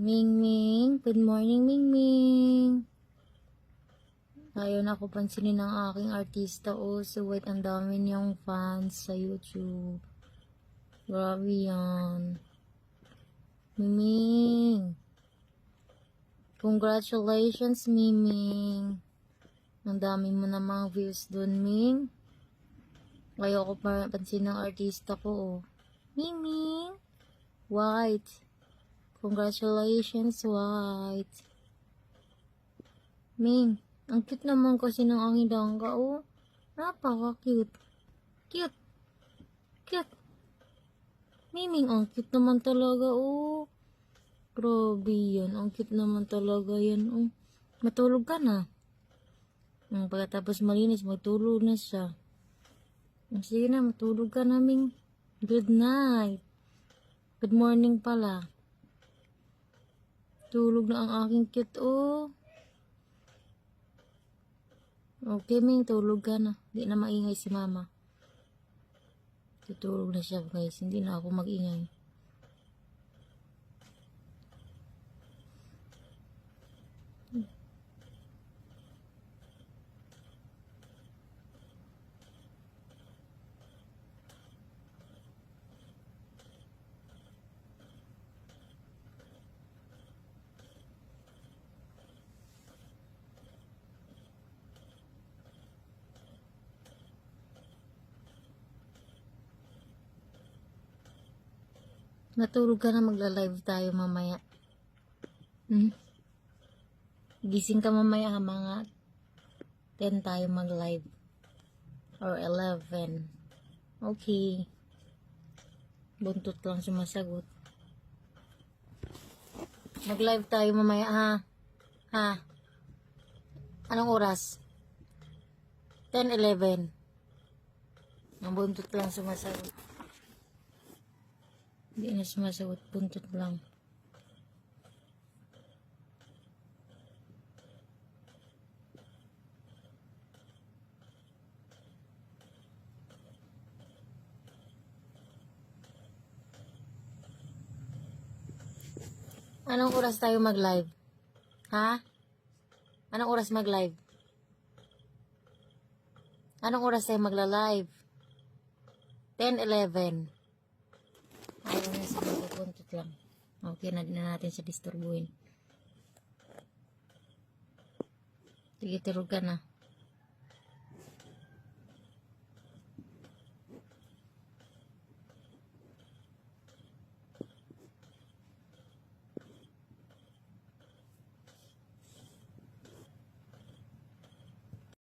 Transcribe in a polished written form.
Mingming, good morning Mingming. Ayaw na ako pansinin ng aking artista. So wait, ang dami niyang fans sa YouTube. Grabe yan. Mingming. Congratulations, Mingming. Ang dami mo na mga views dun, Ming. Ayaw ko pansinin ng artista ko, oh. Mingming. White. Congratulations, White. Ming, ang cute naman kasi ng aking dangga, oh. Napaka-cute. Cute. Cute. Miming, ang cute naman talaga, oh. Grabe yan. Ang cute naman talaga yan, oh. Matulog ka na. Pagkatapos malinis, matulog na siya. Sige na, matulog ka na, Ming. Good night. Good morning pala. Tulog na ang aking cute, oh. Okay, Ming, tulog ka na. Hindi na maingay si mama. Tutulog na siya, guys. Hindi na ako mag-ingay. Natulog ka na, magla-live tayo mamaya. Gising ka mamaya, mga 10 tayo mag-live. Or 11. Okay. Buntot lang sumasagot. Mag-live tayo mamaya, ha? Ha? Anong oras? 10, 11. Ang buntot lang sumasagot. Hindi na sumasagot, buntot lang. Anong oras tayo mag-live? Ha? Anong oras mag-live? Anong oras tayo magla-live? 10, 11. Ayaw na sa buntot lang. Okay, na din natin sa disturbuhin. Sige, tulog ka na.